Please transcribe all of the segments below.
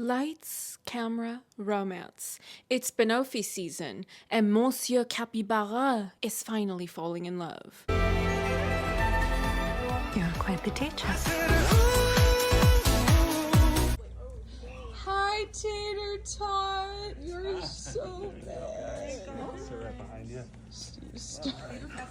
Lights, camera, romance. It's Benofi season, and Monsieur Capybara is finally falling in love. You're quite the teacher. Hi, Tater Tot. You're so bad. Right behind you. That's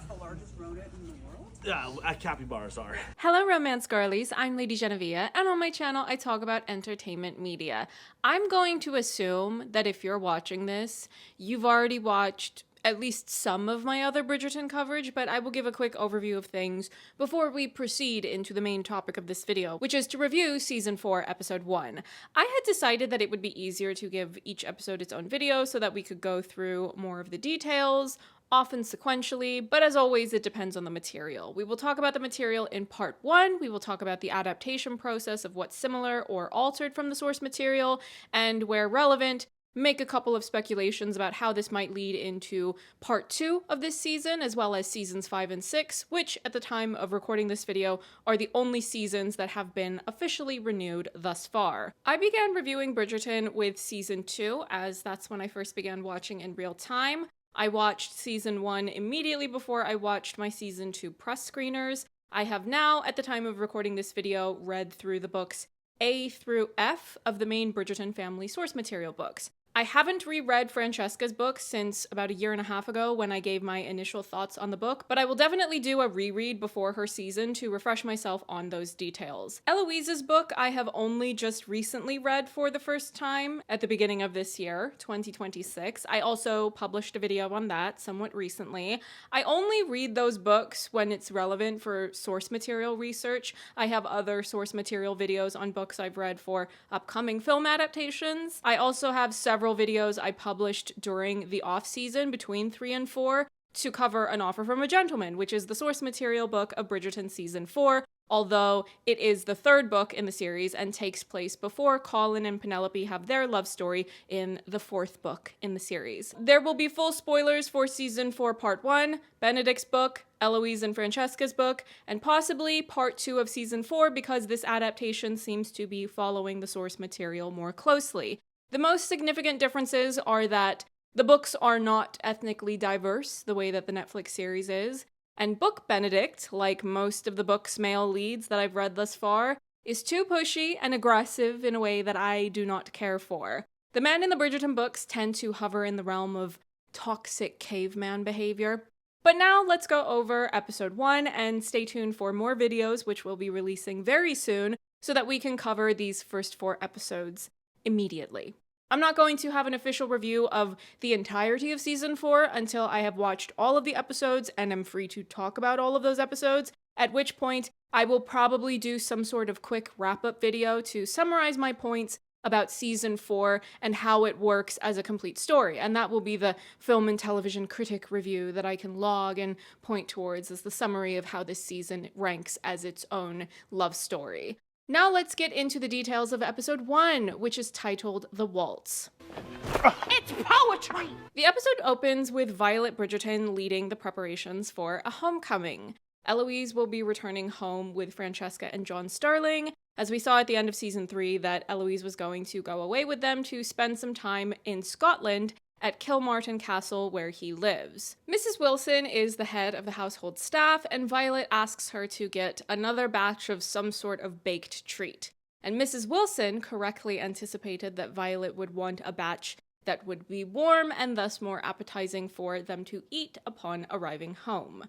the largest rodent in the world? Yeah, capybaras are. Hello romance girlies, I'm LadyJenevia, and on my channel I talk about entertainment media. I'm going to assume that if you're watching this, you've already watched at least some of my other Bridgerton coverage, but I will give a quick overview of things before we proceed into the main topic of this video, which is to review Season 4, Episode 1. I had decided that it would be easier to give each episode its own video so that we could go through more of the details, often sequentially, but as always, it depends on the material. We will talk about the material in part 1, we will talk about the adaptation process of what's similar or altered from the source material, and where relevant, make a couple of speculations about how this might lead into part 2 of this season, as well as seasons 5 and 6, which at the time of recording this video are the only seasons that have been officially renewed thus far. I began reviewing Bridgerton with season 2, as that's when I first began watching in real time. I watched season 1 immediately before I watched my season 2 press screeners. I have now, at the time of recording this video, read through the books A through F of the main Bridgerton family source material books. I haven't reread Francesca's book since about a year and a half ago when I gave my initial thoughts on the book, but I will definitely do a reread before her season to refresh myself on those details. Eloise's book I have only just recently read for the first time at the beginning of this year, 2026. I also published a video on that somewhat recently. I only read those books when it's relevant for source material research. I have other source material videos on books I've read for upcoming film adaptations. I also have several videos I published during the off-season between 3 and 4 to cover An Offer from a Gentleman, which is the source material book of Bridgerton Season 4, although it is the third book in the series and takes place before Colin and Penelope have their love story in the fourth book in the series. There will be full spoilers for Season 4 Part 1, Benedict's book, Eloise and Francesca's book, and possibly Part 2 of Season 4 because this adaptation seems to be following the source material more closely. The most significant differences are that the books are not ethnically diverse the way that the Netflix series is, and Book Benedict, like most of the book's male leads that I've read thus far, is too pushy and aggressive in a way that I do not care for. The men in the Bridgerton books tend to hover in the realm of toxic caveman behavior. But now let's go over episode 1 and stay tuned for more videos which will be releasing very soon so that we can cover these first 4 episodes immediately. I'm not going to have an official review of the entirety of season 4 until I have watched all of the episodes and am free to talk about all of those episodes, at which point I will probably do some sort of quick wrap-up video to summarize my points about season 4 and how it works as a complete story, and that will be the film and television critic review that I can log and point towards as the summary of how this season ranks as its own love story. Now let's get into the details of episode 1, which is titled The Waltz. It's poetry! The episode opens with Violet Bridgerton leading the preparations for a homecoming. Eloise will be returning home with Francesca and John Starling, as we saw at the end of season 3 that Eloise was going to go away with them to spend some time in Scotland at Kilmartin Castle where he lives. Mrs. Wilson is the head of the household staff, and Violet asks her to get another batch of some sort of baked treat. And Mrs. Wilson correctly anticipated that Violet would want a batch that would be warm and thus more appetizing for them to eat upon arriving home.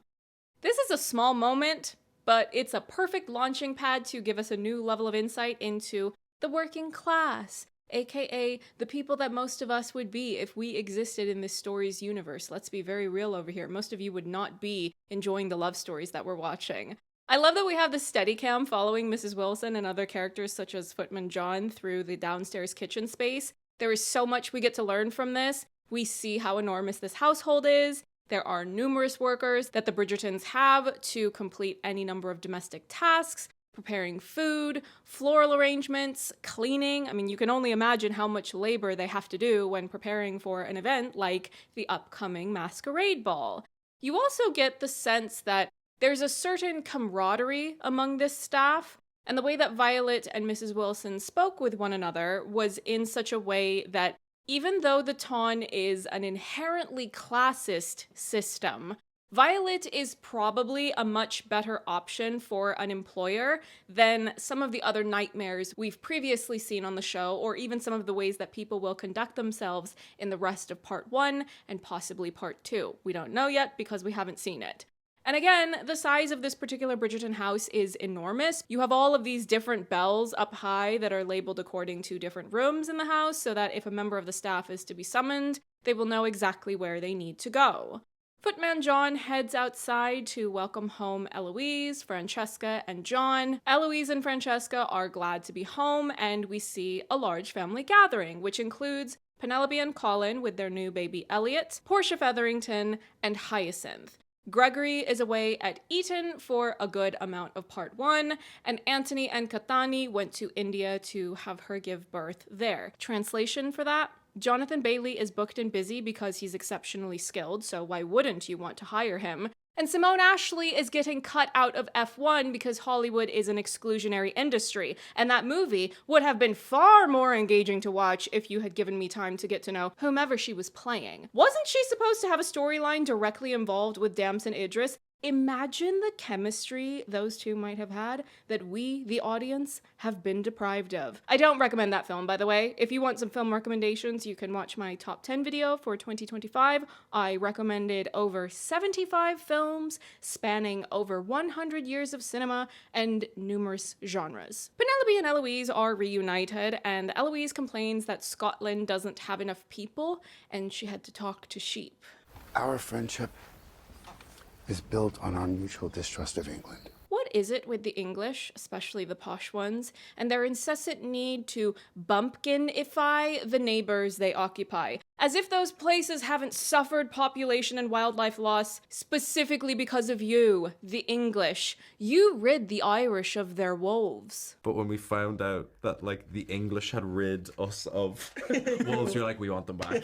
This is a small moment, but it's a perfect launching pad to give us a new level of insight into the working class, aka the people that most of us would be if we existed in this story's universe. Let's be very real over here. Most of you would not be enjoying the love stories that we're watching. I love that we have the Steadicam following Mrs. Wilson and other characters such as Footman John through the downstairs kitchen space. There is so much we get to learn from this. We see how enormous this household is. There are numerous workers that the Bridgertons have to complete any number of domestic tasks, preparing food, floral arrangements, cleaning. I mean, you can only imagine how much labor they have to do when preparing for an event like the upcoming Masquerade Ball. You also get the sense that there's a certain camaraderie among this staff. And the way that Violet and Mrs. Wilson spoke with one another was in such a way that even though the ton is an inherently classist system, Violet is probably a much better option for an employer than some of the other nightmares we've previously seen on the show, or even some of the ways that people will conduct themselves in the rest of part 1 and possibly part 2. We don't know yet because we haven't seen it. And again, the size of this particular Bridgerton house is enormous. You have all of these different bells up high that are labeled according to different rooms in the house, so that if a member of the staff is to be summoned, they will know exactly where they need to go. Footman John heads outside to welcome home Eloise, Francesca, and John. Eloise and Francesca are glad to be home, and we see a large family gathering, which includes Penelope and Colin with their new baby Elliot, Portia Featherington, and Hyacinth. Gregory is away at Eton for a good amount of part 1, and Anthony and Katani went to India to have her give birth there. Translation for that? Jonathan Bailey is booked and busy because he's exceptionally skilled, so why wouldn't you want to hire him? And Simone Ashley is getting cut out of F1 because Hollywood is an exclusionary industry, and that movie would have been far more engaging to watch if you had given me time to get to know whomever she was playing. Wasn't she supposed to have a storyline directly involved with Damson Idris? Imagine the chemistry those two might have had that we, the audience, have been deprived of. I don't recommend that film, by the way. If you want some film recommendations, you can watch my top 10 video for 2025. I recommended over 75 films spanning over 100 years of cinema and numerous genres. Penelope and Eloise are reunited, and Eloise complains that Scotland doesn't have enough people, and she had to talk to sheep. Our friendship is built on our mutual distrust of England. What is it with the English, especially the posh ones, and their incessant need to bumpkinify the neighbors they occupy? As if those places haven't suffered population and wildlife loss specifically because of you, the English. You rid the Irish of their wolves. But when we found out that, like, the English had rid us of wolves, you're like, we want them back.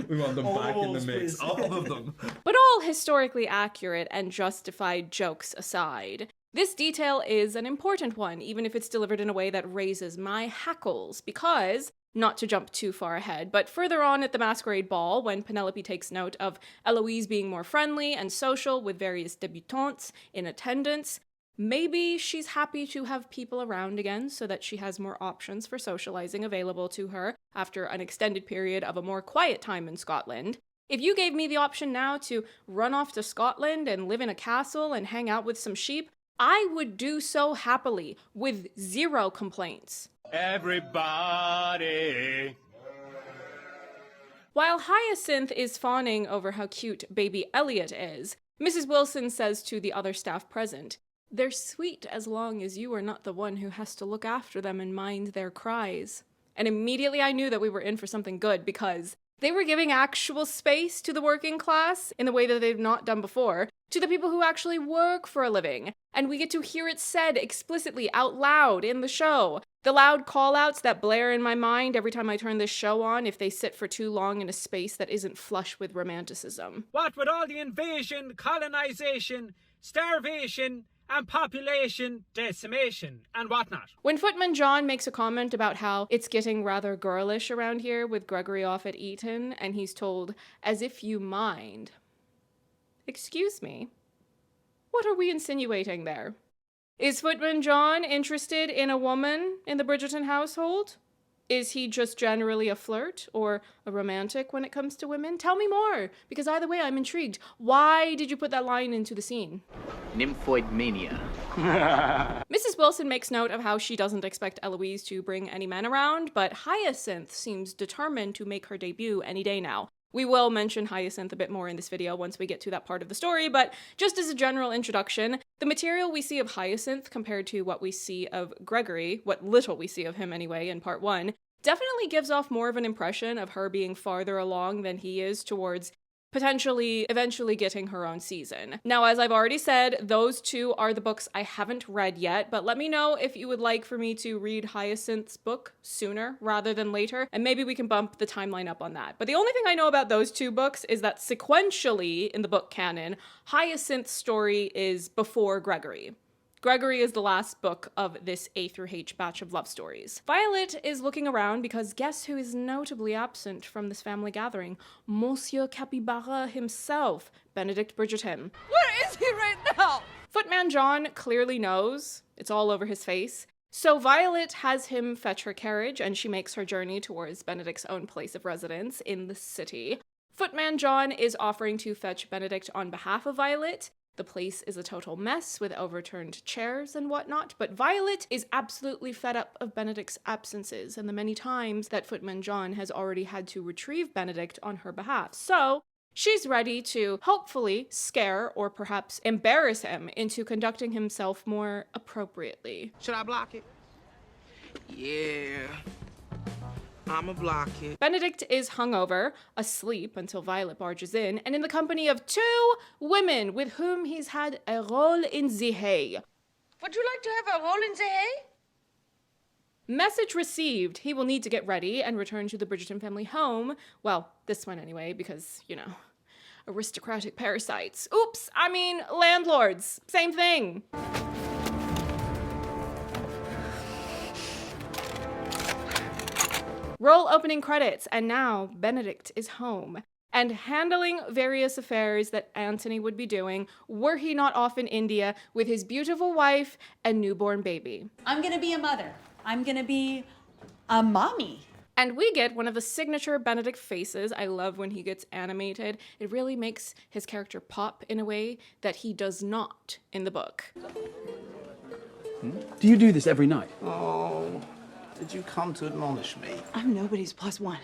We want them back in the mix. All of them. But all historically accurate and justified jokes aside, this detail is an important one, even if it's delivered in a way that raises my hackles, because, not to jump too far ahead, but further on at the Masquerade ball, when Penelope takes note of Eloise being more friendly and social with various debutantes in attendance, maybe she's happy to have people around again so that she has more options for socializing available to her after an extended period of a more quiet time in Scotland. If you gave me the option now to run off to Scotland and live in a castle and hang out with some sheep, I would do so happily, with zero complaints. Everybody. While Hyacinth is fawning over how cute baby Elliot is, Mrs. Wilson says to the other staff present, "They're sweet as long as you are not the one who has to look after them and mind their cries." And immediately I knew that we were in for something good, because they were giving actual space to the working class in the way that they've not done before, to the people who actually work for a living. And we get to hear it said explicitly out loud in the show. The loud call-outs that blare in my mind every time I turn this show on if they sit for too long in a space that isn't flush with romanticism. What with all the invasion, colonization, starvation, and population decimation, and whatnot. When Footman John makes a comment about how it's getting rather girlish around here with Gregory off at Eton, and he's told, "as if you mind." Excuse me? What are we insinuating there? Is Footman John interested in a woman in the Bridgerton household? Is he just generally a flirt or a romantic when it comes to women? Tell me more, because either way I'm intrigued. Why did you put that line into the scene? Nymphoid mania. Mrs. Wilson makes note of how she doesn't expect Eloise to bring any men around, but Hyacinth seems determined to make her debut any day now. We will mention Hyacinth a bit more in this video once we get to that part of the story, but just as a general introduction, the material we see of Hyacinth compared to what we see of Gregory, what little we see of him anyway in part 1, definitely gives off more of an impression of her being farther along than he is towards potentially eventually getting her own season. Now, as I've already said, those two are the books I haven't read yet, but let me know if you would like for me to read Hyacinth's book sooner rather than later, and maybe we can bump the timeline up on that. But the only thing I know about those two books is that sequentially in the book canon, Hyacinth's story is before Gregory. Gregory is the last book of this A through H batch of love stories. Violet is looking around because guess who is notably absent from this family gathering? Monsieur Capybara himself, Benedict Bridgerton. Where is he right now? Footman John clearly knows. It's all over his face. So Violet has him fetch her carriage and she makes her journey towards Benedict's own place of residence in the city. Footman John is offering to fetch Benedict on behalf of Violet. The place is a total mess with overturned chairs and whatnot, but Violet is absolutely fed up of Benedict's absences and the many times that Footman John has already had to retrieve Benedict on her behalf. So she's ready to hopefully scare or perhaps embarrass him into conducting himself more appropriately. Should I block it? Yeah. I'ma block it. Benedict is hungover, asleep until Violet barges in, and in the company of 2 women with whom he's had a role in the hay. Would you like to have a roll in the hay? Message received. He will need to get ready and return to the Bridgerton family home. Well, this one anyway, because, you know, aristocratic parasites. Oops, I mean landlords. Same thing. Roll opening credits, and now Benedict is home and handling various affairs that Antony would be doing were he not off in India with his beautiful wife and newborn baby. I'm gonna be a mother. I'm gonna be a mommy. And we get one of the signature Benedict faces. I love when he gets animated. It really makes his character pop in a way that he does not in the book. Do you do this every night? Oh, did you come to admonish me? I'm nobody's +1.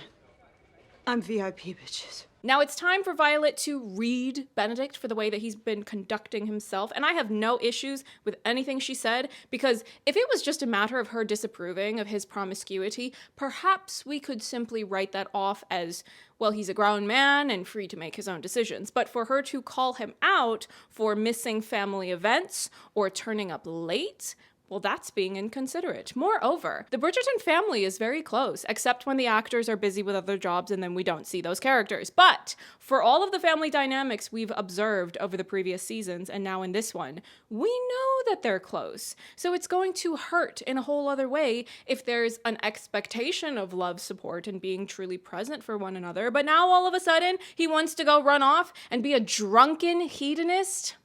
I'm VIP, bitches. Now it's time for Violet to read Benedict for the way that he's been conducting himself, and I have no issues with anything she said, because if it was just a matter of her disapproving of his promiscuity, perhaps we could simply write that off as, well, he's a grown man and free to make his own decisions. But for her to call him out for missing family events or turning up late, well, that's being inconsiderate. Moreover, the Bridgerton family is very close, except when the actors are busy with other jobs and then we don't see those characters. But for all of the family dynamics we've observed over the previous seasons and now in this one, we know that they're close. So it's going to hurt in a whole other way if there's an expectation of love, support, and being truly present for one another. But now all of a sudden, he wants to go run off and be a drunken hedonist?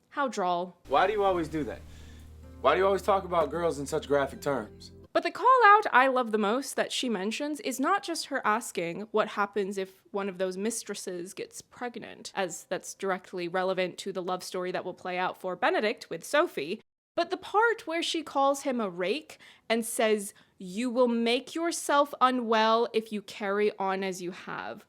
How droll. Why do you always do that? Why do you always talk about girls in such graphic terms? But the call out I love the most that she mentions is not just her asking what happens if one of those mistresses gets pregnant, as that's directly relevant to the love story that will play out for Benedict with Sophie, but the part where she calls him a rake and says, "You will make yourself unwell if you carry on as you have."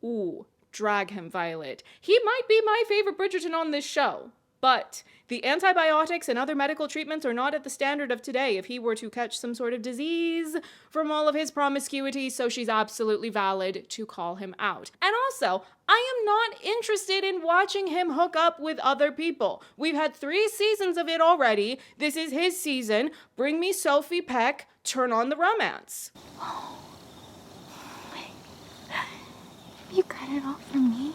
Ooh, drag him, Violet. He might be my favorite Bridgerton on this show. But the antibiotics and other medical treatments are not at the standard of today if he were to catch some sort of disease from all of his promiscuity, so she's absolutely valid to call him out. And also, I am not interested in watching him hook up with other people. We've had 3 seasons of it already. This is his season. Bring me Sophie Baek. Turn on the romance. You cut it off from me?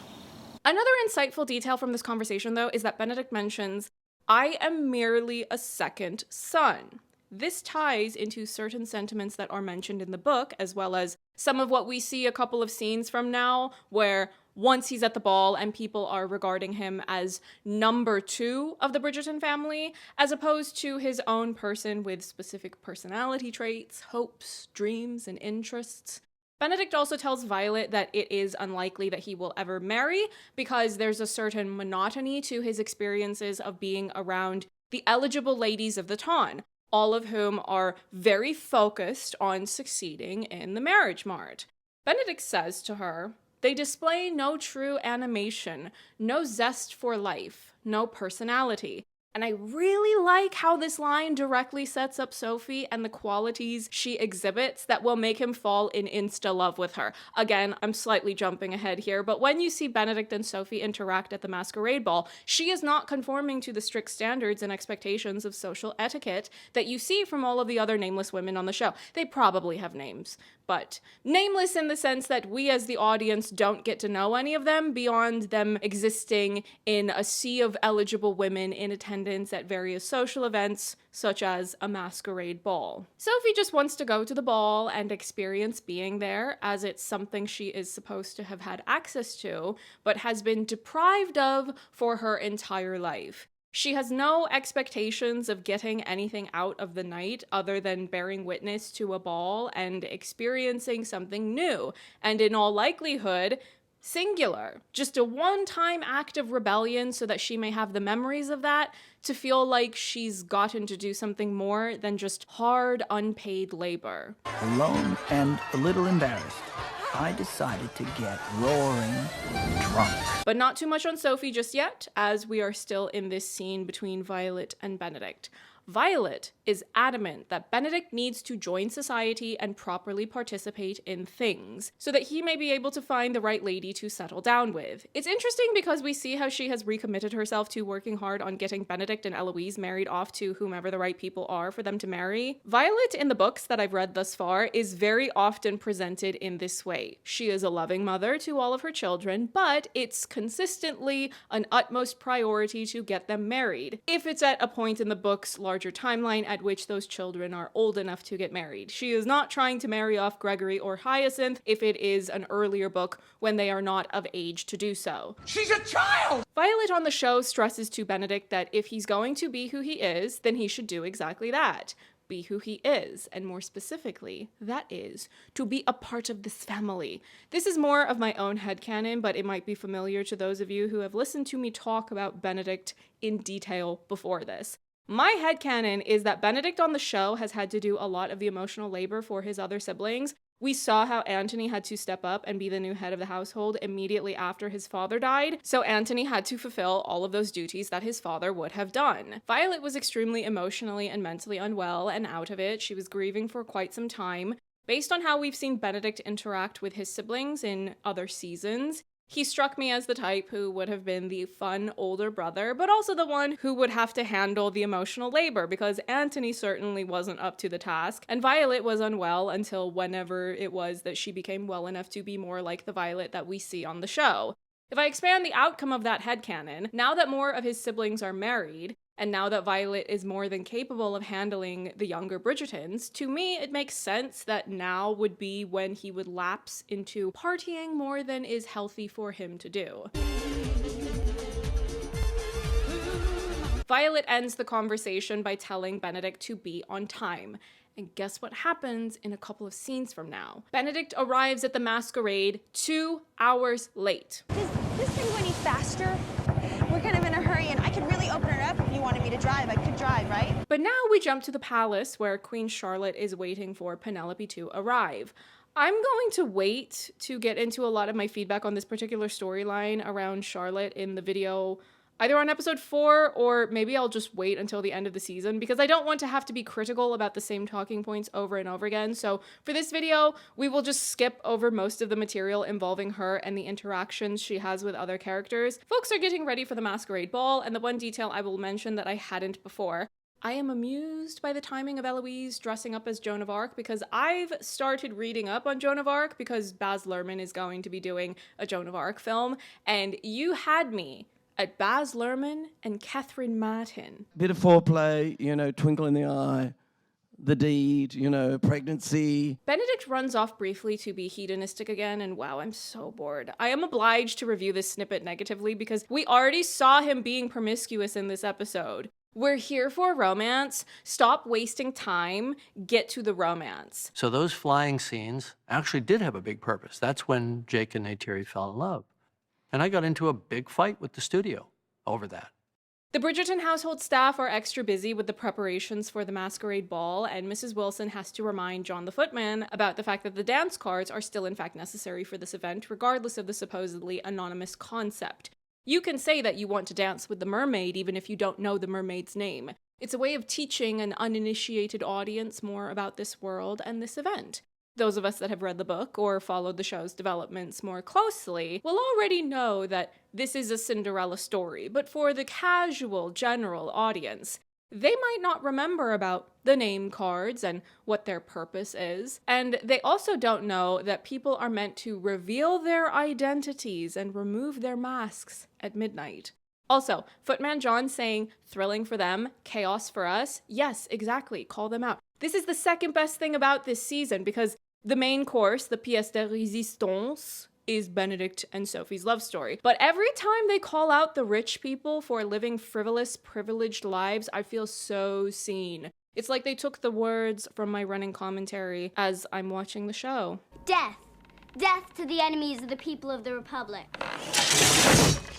Another insightful detail from this conversation, though, is that Benedict mentions, "I am merely a second son." This ties into certain sentiments that are mentioned in the book, as well as some of what we see a couple of scenes from now, where once he's at the ball and people are regarding him as number 2 of the Bridgerton family, as opposed to his own person with specific personality traits, hopes, dreams, and interests. Benedict also tells Violet that it is unlikely that he will ever marry because there's a certain monotony to his experiences of being around the eligible ladies of the ton, all of whom are very focused on succeeding in the marriage mart. Benedict says to her, "They display no true animation, no zest for life, no personality." And I really like how this line directly sets up Sophie and the qualities she exhibits that will make him fall in insta love with her. Again, I'm slightly jumping ahead here, but when you see Benedict and Sophie interact at the Masquerade ball, she is not conforming to the strict standards and expectations of social etiquette that you see from all of the other nameless women on the show. They probably have names, but nameless in the sense that we as the audience don't get to know any of them beyond them existing in a sea of eligible women in attendance at various social events, such as a masquerade ball. Sophie just wants to go to the ball and experience being there, as it's something she is supposed to have had access to, but has been deprived of for her entire life. She has no expectations of getting anything out of the night other than bearing witness to a ball and experiencing something new, and in all likelihood, singular. Just a one-time act of rebellion so that she may have the memories of that to feel like she's gotten to do something more than just hard, unpaid labor. Alone and a little embarrassed, I decided to get roaring drunk. But not too much on Sophie just yet, as we are still in this scene between Violet and Benedict. Violet is adamant that Benedict needs to join society and properly participate in things, so that he may be able to find the right lady to settle down with. It's interesting because we see how she has recommitted herself to working hard on getting Benedict and Eloise married off to whomever the right people are for them to marry. Violet, in the books that I've read thus far, is very often presented in this way. She is a loving mother to all of her children, but it's consistently an utmost priority to get them married, if it's at a point in the book's larger timeline at which those children are old enough to get married. She is not trying to marry off Gregory or Hyacinth if it is an earlier book when they are not of age to do so. She's a child! Violet on the show stresses to Benedict that if he's going to be who he is, then he should do exactly that. Be who he is, and more specifically, that is, to be a part of this family. This is more of my own headcanon, but it might be familiar to those of you who have listened to me talk about Benedict in detail before this. My headcanon is that Benedict on the show has had to do a lot of the emotional labor for his other siblings. We saw how Antony had to step up and be the new head of the household immediately after his father died, so Antony had to fulfill all of those duties that his father would have done. Violet was extremely emotionally and mentally unwell and out of it. She was grieving for quite some time. Based on how we've seen Benedict interact with his siblings in other seasons, he struck me as the type who would have been the fun older brother, but also the one who would have to handle the emotional labor, because Antony certainly wasn't up to the task, and Violet was unwell until whenever it was that she became well enough to be more like the Violet that we see on the show. If I expand the outcome of that headcanon, now that more of his siblings are married, and now that Violet is more than capable of handling the younger Bridgertons, to me it makes sense that now would be when he would lapse into partying more than is healthy for him to do. Violet ends the conversation by telling Benedict to be on time. And guess what happens in a couple of scenes from now? Benedict arrives at the masquerade 2 hours late. Does this thing go any faster? We're kind of in a hurry, and I could really open it up if you wanted me to drive. I could drive, right? But now we jump to the palace where Queen Charlotte is waiting for Penelope to arrive. I'm going to wait to get into a lot of my feedback on this particular storyline around Charlotte in the video either on episode 4, or maybe I'll just wait until the end of the season, because I don't want to have to be critical about the same talking points over and over again. So for this video, we will just skip over most of the material involving her and the interactions she has with other characters. Folks are getting ready for the Masquerade Ball, and the one detail I will mention that I hadn't before: I am amused by the timing of Eloise dressing up as Joan of Arc, because I've started reading up on Joan of Arc because Baz Luhrmann is going to be doing a Joan of Arc film, and you had me at Baz Luhrmann and Catherine Martin. Bit of foreplay, you know, twinkle in the eye, the deed, you know, pregnancy. Benedict runs off briefly to be hedonistic again, and wow, I'm so bored. I am obliged to review this snippet negatively because we already saw him being promiscuous in this episode. We're here for romance. Stop wasting time. Get to the romance. So those flying scenes actually did have a big purpose. That's when Jake and Neytiri fell in love. And I got into a big fight with the studio over that. The Bridgerton household staff are extra busy with the preparations for the Masquerade Ball, and Mrs. Wilson has to remind John the footman about the fact that the dance cards are still in fact necessary for this event, regardless of the supposedly anonymous concept. You can say that you want to dance with the mermaid even if you don't know the mermaid's name. It's a way of teaching an uninitiated audience more about this world and this event. Those of us that have read the book or followed the show's developments more closely will already know that this is a Cinderella story, but for the casual, general audience, they might not remember about the name cards and what their purpose is. And they also don't know that people are meant to reveal their identities and remove their masks at midnight. Also, Footman John saying, thrilling for them, chaos for us. Yes, exactly, call them out. This is the second best thing about this season because the main course, the pièce de résistance, is Benedict and Sophie's love story. But every time they call out the rich people for living frivolous, privileged lives, I feel so seen. It's like they took the words from my running commentary as I'm watching the show. Death. Death to the enemies of the people of the Republic.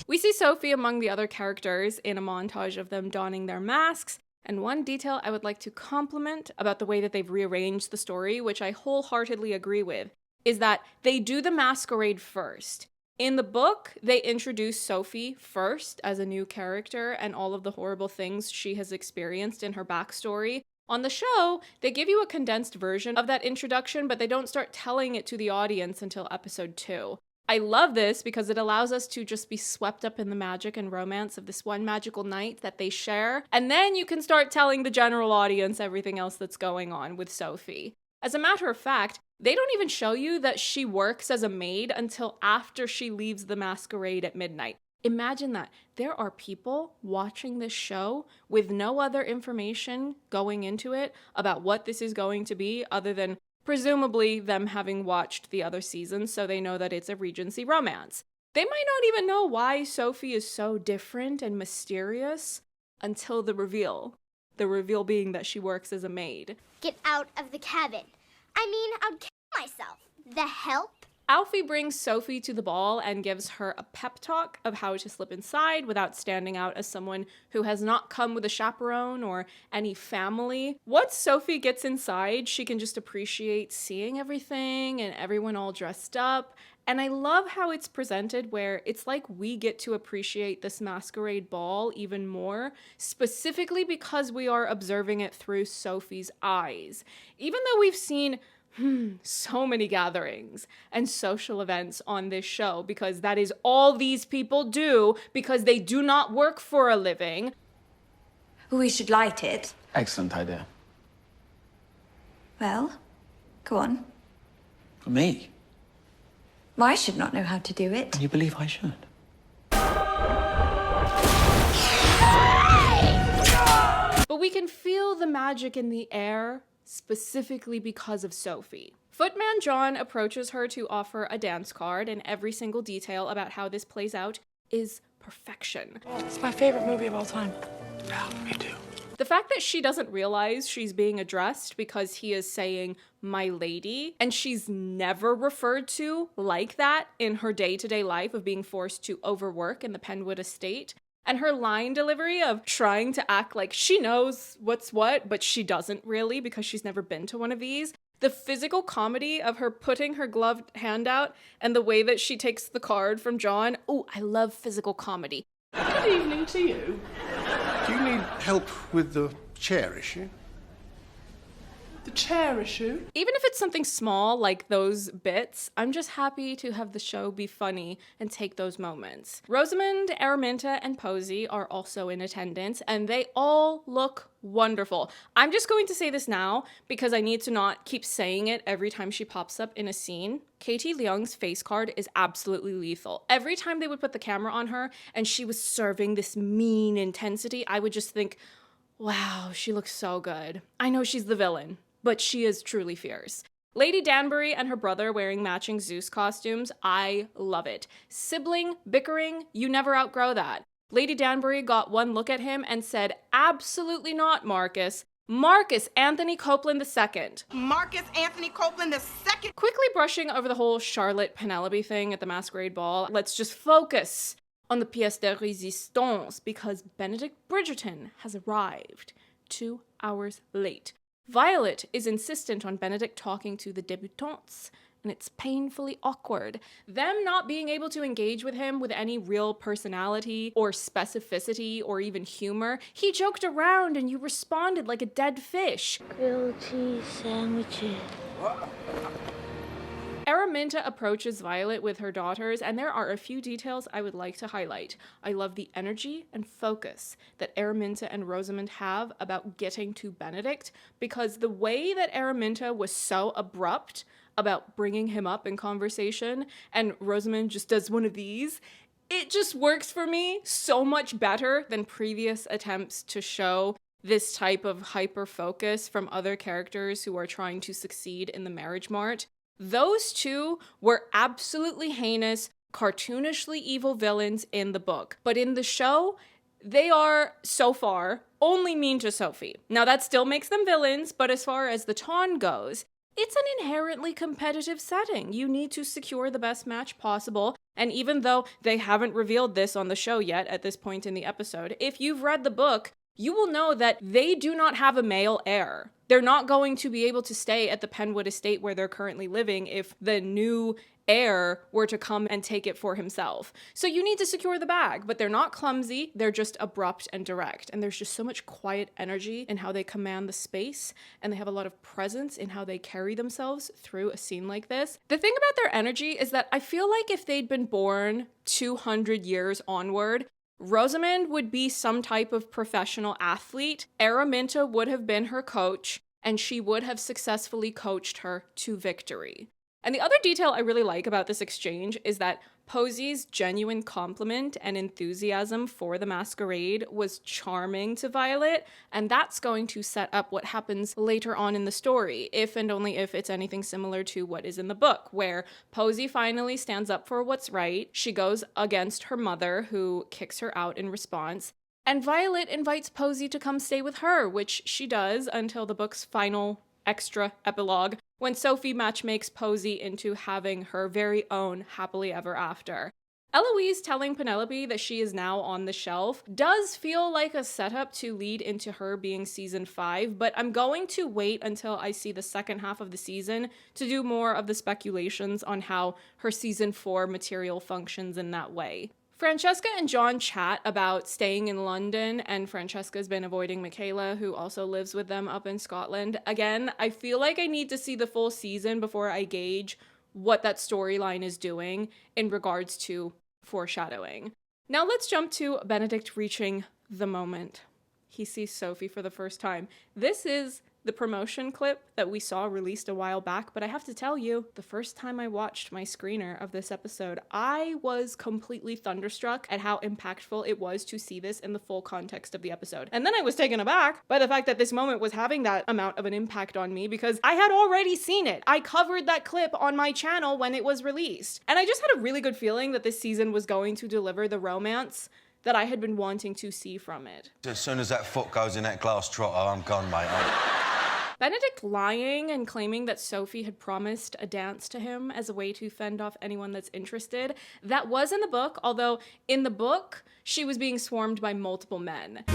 We see Sophie among the other characters in a montage of them donning their masks. And one detail I would like to compliment about the way that they've rearranged the story, which I wholeheartedly agree with, is that they do the masquerade first. In the book, they introduce Sophie first as a new character and all of the horrible things she has experienced in her backstory. On the show, they give you a condensed version of that introduction, but they don't start telling it to the audience until episode 2. I love this because it allows us to just be swept up in the magic and romance of this one magical night that they share, and then you can start telling the general audience everything else that's going on with Sophie. As a matter of fact, they don't even show you that she works as a maid until after she leaves the masquerade at midnight. Imagine that. There are people watching this show with no other information going into it about what this is going to be other than presumably them having watched the other seasons so they know that it's a Regency romance. They might not even know why Sophie is so different and mysterious until the reveal. The reveal being that she works as a maid. Get out of the cabin. I mean, I'd kill myself. The help? Alfie brings Sophie to the ball and gives her a pep talk of how to slip inside without standing out as someone who has not come with a chaperone or any family. Once Sophie gets inside, she can just appreciate seeing everything and everyone all dressed up. And I love how it's presented where it's like we get to appreciate this masquerade ball even more, specifically because we are observing it through Sophie's eyes. Even though we've seen so many gatherings and social events on this show, because that is all these people do because they do not work for a living. We should light it. Excellent idea. Well, go on. For me? I should not know how to do it. You believe I should? But we can feel the magic in the air, specifically because of Sophie. Footman John approaches her to offer a dance card, and every single detail about how this plays out is perfection. It's my favorite movie of all time. Yeah, me too. The fact that she doesn't realize she's being addressed because he is saying, "my lady," and she's never referred to like that in her day-to-day life of being forced to overwork in the Penwood estate, and her line delivery of trying to act like she knows what's what, but she doesn't really because she's never been to one of these. The physical comedy of her putting her gloved hand out and the way that she takes the card from John. Ooh, I love physical comedy. Good evening to you. Do you need help with the chair issue? The chair issue? Even if it's something small like those bits, I'm just happy to have the show be funny and take those moments. Rosamund, Araminta, and Posey are also in attendance, and they all look wonderful. I'm just going to say this now because I need to not keep saying it every time she pops up in a scene. Katie Leung's face card is absolutely lethal. Every time they would put the camera on her and she was serving this mean intensity, I would just think, wow, she looks so good. I know she's the villain, but she is truly fierce. Lady Danbury and her brother wearing matching Zeus costumes, I love it. Sibling bickering, you never outgrow that. Lady Danbury got one look at him and said, absolutely not, Marcus. Marcus Anthony Copeland II. Marcus Anthony Copeland II. Quickly brushing over the whole Charlotte Penelope thing at the Masquerade Ball, let's just focus on the pièce de résistance because Benedict Bridgerton has arrived 2 hours late. Violet is insistent on Benedict talking to the débutantes, and it's painfully awkward. Them not being able to engage with him with any real personality or specificity or even humor. He joked around and you responded like a dead fish. Grilled cheese sandwiches. Araminta approaches Violet with her daughters, and there are a few details I would like to highlight. I love the energy and focus that Araminta and Rosamund have about getting to Benedict, because the way that Araminta was so abrupt about bringing him up in conversation, and Rosamund just does one of these, it just works for me so much better than previous attempts to show this type of hyper focus from other characters who are trying to succeed in the marriage mart. Those two were absolutely heinous, cartoonishly evil villains in the book. But in the show, they are, so far, only mean to Sophie. Now that still makes them villains, but as far as the Ton goes, it's an inherently competitive setting. You need to secure the best match possible. And even though they haven't revealed this on the show yet at this point in the episode, if you've read the book, you will know that they do not have a male heir. They're not going to be able to stay at the Penwood estate where they're currently living if the new heir were to come and take it for himself. So you need to secure the bag, but they're not clumsy, they're just abrupt and direct. And there's just so much quiet energy in how they command the space, and they have a lot of presence in how they carry themselves through a scene like this. The thing about their energy is that I feel like if they'd been born 200 years onward, Rosamund would be some type of professional athlete, Araminta would have been her coach, and she would have successfully coached her to victory. And the other detail I really like about this exchange is that Posey's genuine compliment and enthusiasm for the Masquerade was charming to Violet, and that's going to set up what happens later on in the story, if and only if it's anything similar to what is in the book, where Posey finally stands up for what's right. She goes against her mother, who kicks her out in response, and Violet invites Posey to come stay with her, which she does until the book's final extra epilogue, when Sophie matchmakes Posey into having her very own happily ever after. Eloise telling Penelope that she is now on the shelf does feel like a setup to lead into her being season 5, but I'm going to wait until I see the second half of the season to do more of the speculations on how her season 4 material functions in that way. Francesca and John chat about staying in London, and Francesca's been avoiding Michaela, who also lives with them up in Scotland. Again, I feel like I need to see the full season before I gauge what that storyline is doing in regards to foreshadowing. Now let's jump to Benedict reaching the moment. He sees Sophie for the first time. This is the promotion clip that we saw released a while back, but I have to tell you, the first time I watched my screener of this episode, I was completely thunderstruck at how impactful it was to see this in the full context of the episode. And then I was taken aback by the fact that this moment was having that amount of an impact on me, because I had already seen it. I covered that clip on my channel when it was released. And I just had a really good feeling that this season was going to deliver the romance that I had been wanting to see from it. As soon as that foot goes in that glass trotter, I'm gone, mate. Benedict lying and claiming that Sophie had promised a dance to him as a way to fend off anyone that's interested. That was in the book, although in the book, she was being swarmed by multiple men.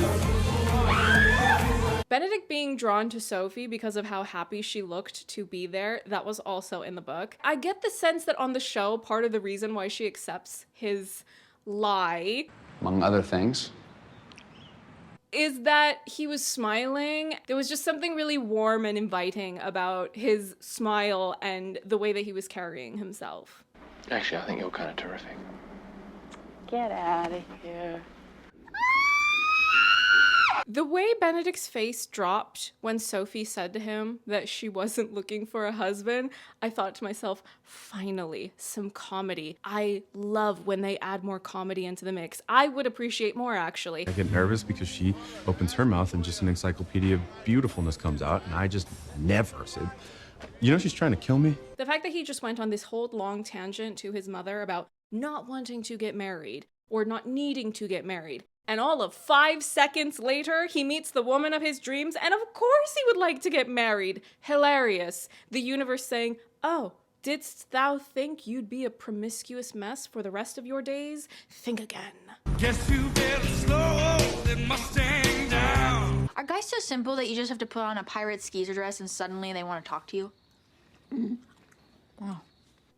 Benedict being drawn to Sophie because of how happy she looked to be there, that was also in the book. I get the sense that on the show, part of the reason why she accepts his lie, among other things, is that he was smiling. There was just something really warm and inviting about his smile and the way that he was carrying himself. Actually, I think you're kind of terrific. Get out of here. The way Benedict's face dropped when Sophie said to him that she wasn't looking for a husband, I thought to myself, finally, some comedy. I love when they add more comedy into the mix. I would appreciate more, actually. I get nervous because she opens her mouth and just an encyclopedia of beautifulness comes out, and I just never said, you know, she's trying to kill me. The fact that he just went on this whole long tangent to his mother about not wanting to get married or not needing to get married. And all of 5 seconds later, he meets the woman of his dreams, and of course he would like to get married. Hilarious. The universe saying, oh, didst thou think you'd be a promiscuous mess for the rest of your days? Think again. Guess you better slow that Mustang down. Are guys so simple that you just have to put on a pirate skeezer dress and suddenly they want to talk to you? Oh.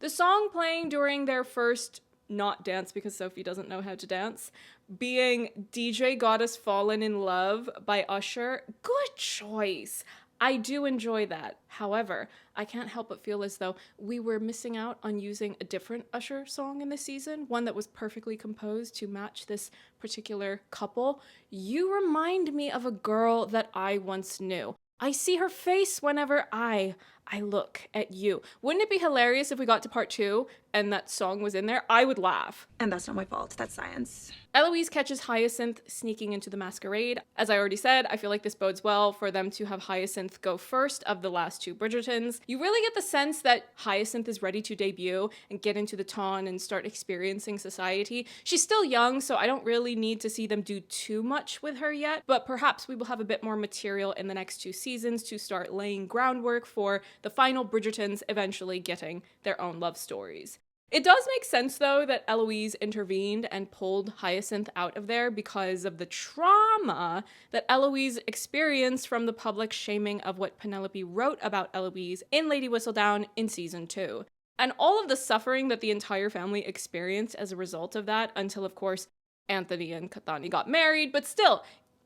The song playing during their first not dance, because Sophie doesn't know how to dance, being DJ Got Us Fallen in Love by Usher. Good choice. I do enjoy that. However, I can't help but feel as though we were missing out on using a different Usher song in this season, one that was perfectly composed to match this particular couple. You remind me of a girl that I once knew. I see her face whenever I look at you. Wouldn't it be hilarious if we got to part 2 and that song was in there? I would laugh. And that's not my fault. That's science. Eloise catches Hyacinth sneaking into the masquerade. As I already said, I feel like this bodes well for them to have Hyacinth go first of the last 2 Bridgertons. You really get the sense that Hyacinth is ready to debut and get into the ton and start experiencing society. She's still young, so I don't really need to see them do too much with her yet, but perhaps we will have a bit more material in the next 2 seasons to start laying groundwork for the final Bridgertons eventually getting their own love stories. It does make sense, though, that Eloise intervened and pulled Hyacinth out of there because of the trauma that Eloise experienced from the public shaming of what Penelope wrote about Eloise in Lady Whistledown in season 2. And all of the suffering that the entire family experienced as a result of that until, of course, Anthony and Kathani got married, but still,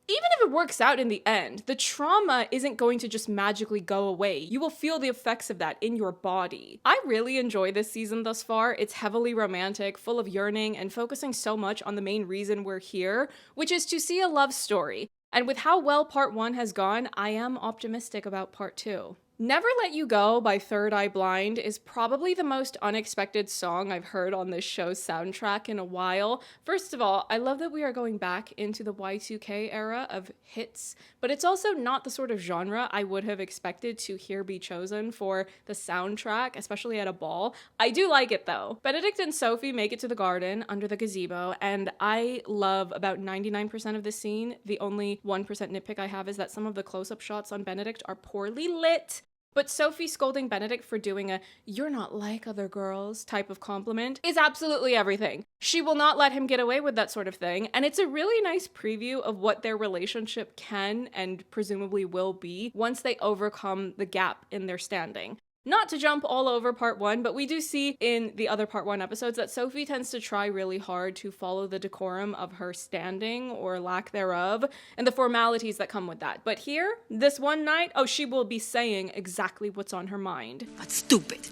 even if it works out in the end, the trauma isn't going to just magically go away. You will feel the effects of that in your body. I really enjoy this season thus far. It's heavily romantic, full of yearning, and focusing so much on the main reason we're here, which is to see a love story. And with how well part 1 has gone, I am optimistic about part 2. Never Let You Go by Third Eye Blind is probably the most unexpected song I've heard on this show's soundtrack in a while. First of all, I love that we are going back into the Y2K era of hits, but it's also not the sort of genre I would have expected to hear be chosen for the soundtrack, especially at a ball. I do like it though. Benedict and Sophie make it to the garden under the gazebo, and I love about 99% of this scene. The only 1% nitpick I have is that some of the close-up shots on Benedict are poorly lit. But Sophie scolding Benedict for doing a "you're not like other girls" type of compliment is absolutely everything. She will not let him get away with that sort of thing, and it's a really nice preview of what their relationship can and presumably will be once they overcome the gap in their standing. Not to jump all over part 1, but we do see in the other part 1 episodes that Sophie tends to try really hard to follow the decorum of her standing or lack thereof and the formalities that come with that. But here, this one night, oh, she will be saying exactly what's on her mind. But stupid.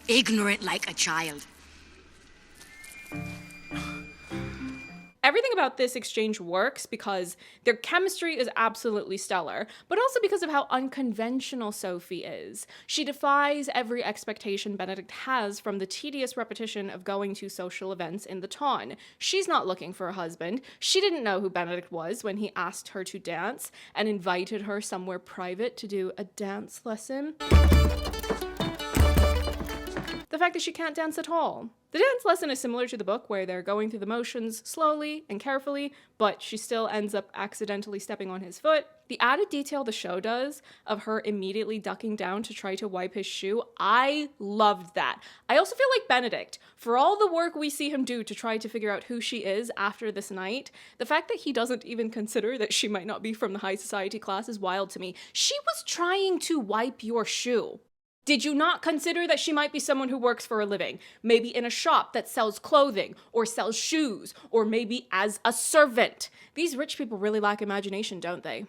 Ignorant like a child. Everything about this exchange works because their chemistry is absolutely stellar, but also because of how unconventional Sophie is. She defies every expectation Benedict has from the tedious repetition of going to social events in the ton. She's not looking for a husband. She didn't know who Benedict was when he asked her to dance and invited her somewhere private to do a dance lesson. The fact that she can't dance at all. The dance lesson is similar to the book where they're going through the motions slowly and carefully, but she still ends up accidentally stepping on his foot. The added detail the show does of her immediately ducking down to try to wipe his shoe, I loved that. I also feel like Benedict, for all the work we see him do to try to figure out who she is after this night, the fact that he doesn't even consider that she might not be from the high society class is wild to me. She was trying to wipe your shoe. Did you not consider that she might be someone who works for a living? Maybe in a shop that sells clothing or sells shoes, or maybe as a servant. These rich people really lack imagination, don't they?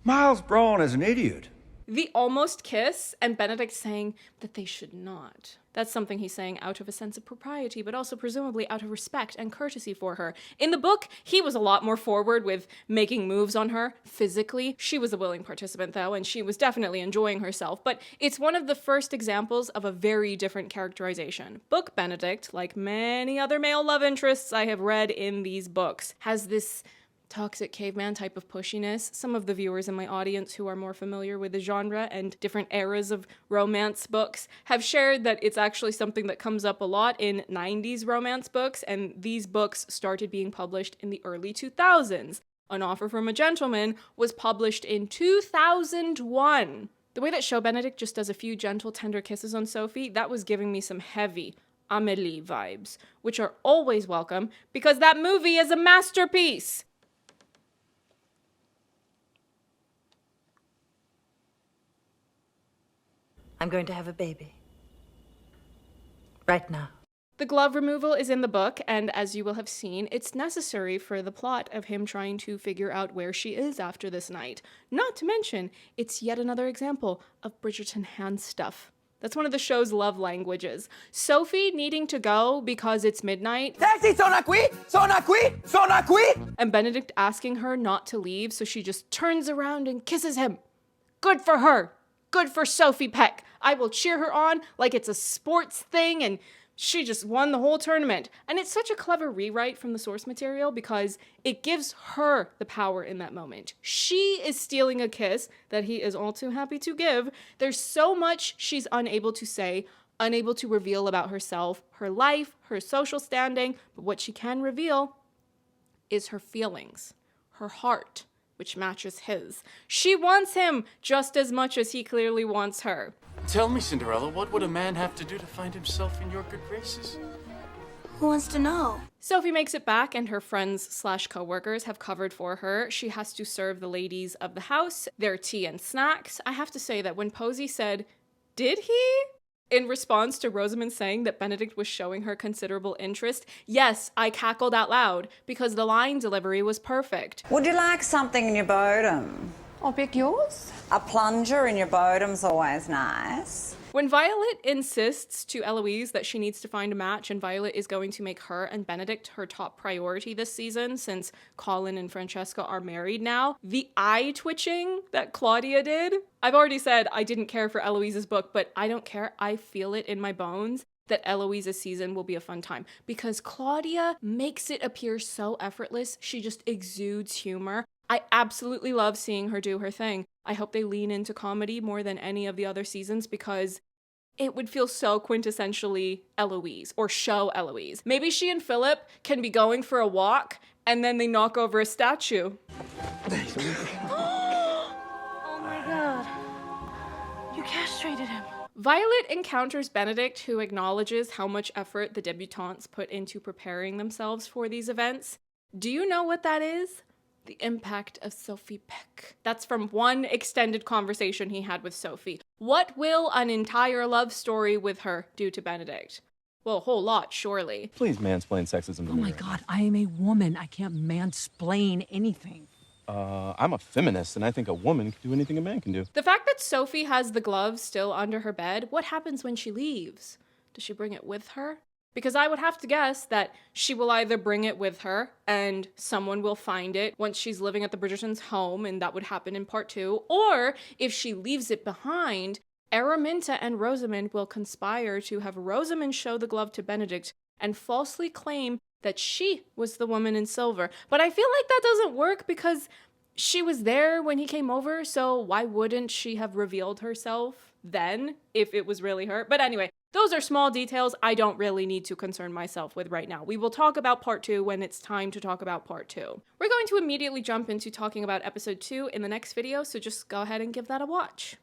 Miles Braun is an idiot. The almost kiss and Benedict saying that they should not. That's something he's saying out of a sense of propriety, but also presumably out of respect and courtesy for her. In the book, he was a lot more forward with making moves on her physically. She was a willing participant though, and she was definitely enjoying herself, but it's one of the first examples of a very different characterization. Book Benedict, like many other male love interests I have read in these books, has this toxic caveman type of pushiness. Some of the viewers in my audience who are more familiar with the genre and different eras of romance books have shared that it's actually something that comes up a lot in 90s romance books, and these books started being published in the early 2000s. An Offer from a Gentleman was published in 2001. The way that Show Benedict just does a few gentle, tender kisses on Sophie, that was giving me some heavy Amélie vibes, which are always welcome because that movie is a masterpiece. I'm going to have a baby. Right now. The glove removal is in the book, and as you will have seen, it's necessary for the plot of him trying to figure out where she is after this night. Not to mention, it's yet another example of Bridgerton hand stuff. That's one of the show's love languages. Sophie needing to go because it's midnight. Taxi, sono qui! Sono qui! Sono qui! And Benedict asking her not to leave, so she just turns around and kisses him. Good for her. Good for Sophie Baek. I will cheer her on like it's a sports thing, and she just won the whole tournament. And it's such a clever rewrite from the source material because it gives her the power in that moment. She is stealing a kiss that he is all too happy to give. There's so much she's unable to say, unable to reveal about herself, her life, her social standing, but what she can reveal is her feelings, her heart, which matches his. She wants him just as much as he clearly wants her. Tell me, Cinderella, what would a man have to do to find himself in your good graces? Who wants to know? Sophie makes it back and her friends / co-workers have covered for her. She has to serve the ladies of the house their tea and snacks. I have to say that when Posey said, "Did he?" in response to Rosamund saying that Benedict was showing her considerable interest, yes, I cackled out loud because the line delivery was perfect. Would you like something in your bodum? I'll pick yours. A plunger in your bodum's always nice. When Violet insists to Eloise that she needs to find a match and Violet is going to make her and Benedict her top priority this season since Colin and Francesca are married now, the eye twitching that Claudia did. I've already said I didn't care for Eloise's book, but I don't care. I feel it in my bones that Eloise's season will be a fun time because Claudia makes it appear so effortless. She just exudes humor. I absolutely love seeing her do her thing. I hope they lean into comedy more than any of the other seasons because it would feel so quintessentially Eloise or show Eloise. Maybe she and Philip can be going for a walk and then they knock over a statue. Oh my god. You castrated him. Violet encounters Benedict, who acknowledges how much effort the debutantes put into preparing themselves for these events. Do you know what that is? The impact of Sophie Baek. That's from one extended conversation he had with Sophie. What will an entire love story with her do to Benedict? Well, a whole lot, surely. Please mansplain sexism to me. Oh my God, I am a woman. I can't mansplain anything. I'm a feminist, and I think a woman can do anything a man can do. The fact that Sophie has the glove still under her bed, what happens when she leaves? Does she bring it with her? Because I would have to guess that she will either bring it with her and someone will find it once she's living at the Bridgertons' home, and that would happen in part 2, or if she leaves it behind, Araminta and Rosamund will conspire to have Rosamund show the glove to Benedict and falsely claim that she was the woman in silver. But I feel like that doesn't work because she was there when he came over, so why wouldn't she have revealed herself then if it was really her? But anyway, those are small details I don't really need to concern myself with right now. We will talk about part 2 when it's time to talk about part 2. We're going to immediately jump into talking about episode 2 in the next video, so just go ahead and give that a watch.